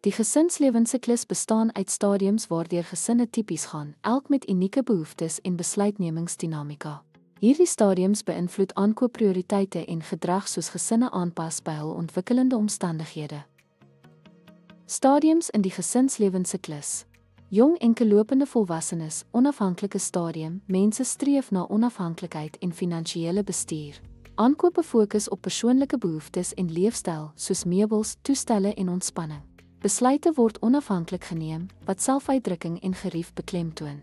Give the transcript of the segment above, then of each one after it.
Die gesinslewenssyklus bestaan uit stadiums waardeur gesinne tipies gaan, elk met unieke behoeftes en besluitnemingsdinamika. Hierdie stadiums beïnvloed aankoopprioriteite en gedrag soos gesinne aanpas by hul ontwikkelende omstandighede. Stadiums in die gesinslewenssyklus. Jong enkellopende volwassenes, onafhanklike stadium, mense streef na onafhanklikheid en finansiële bestuur. Aankope fokus op persoonlike behoeftes en leefstyl soos meubels, toestelle en ontspanning. Besluite word onafhanklik geneem, wat selfuitdrukking en gerief beklemtoon.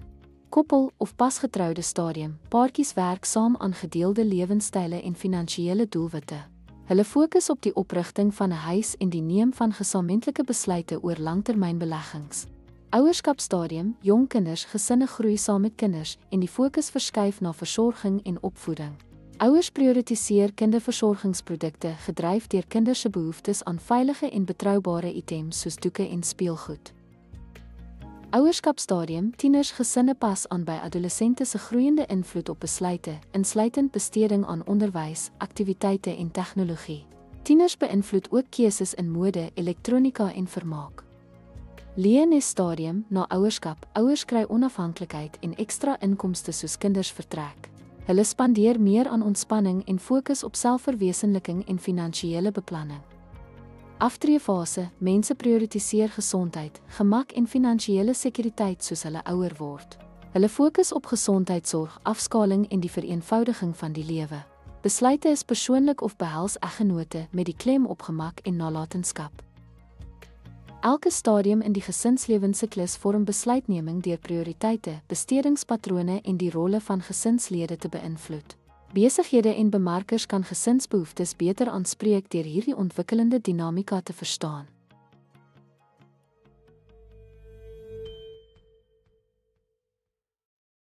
Koppel of pasgetroude stadium, paartjies werk saam aan gedeelde lewenstyle en finansiële doelwitte. Hulle fokus op die oprigting van 'n huis en die neem van gesamentlike besluite oor langtermynbeleggings. Ouerskapstadium, jong kinders, gesinne groei saam met kinders en die fokus verskuif na versorging en opvoeding. Ouers prioritiseer kinderversorgingsprodukte gedryf deur kinders se behoeftes aan veilige en betroubare items soos doeke en speelgoed. Ouerskapstadium, tieners, gesinne pas aan by adolessente se groeiende invloed op besluite, insluitend besteding aan onderwys, aktiwiteite en tegnologie. Tieners beïnvloed ook keuses in mode, elektronika en vermaak. Leernesstadium, na ouerskap, ouers kry onafhanklikheid en ekstra inkomste soos kinders vertrek. Hulle spandeer meer aan ontspanning en fokus op selfverwesenliking en finansiële beplanning. Aftreefase, mense prioritiseer gesondheid, gemak en finansiële sekuriteit soos hulle ouer word. Hulle fokus op gesondheidsorg, afskaling en die vereenvoudiging van die lewe. Besluite is persoonlik of behels eggenote met die klem op gemak en nalatenskap. Elke stadium in die gesinslewenssyklus vorm besluitneming deur prioriteite, bestedingspatrone en die rolle van gesinslede te beïnvloed. Besighede en bemarkers kan gesinsbehoeftes beter aanspreek deur hierdie ontwikkelende dinamika te verstaan.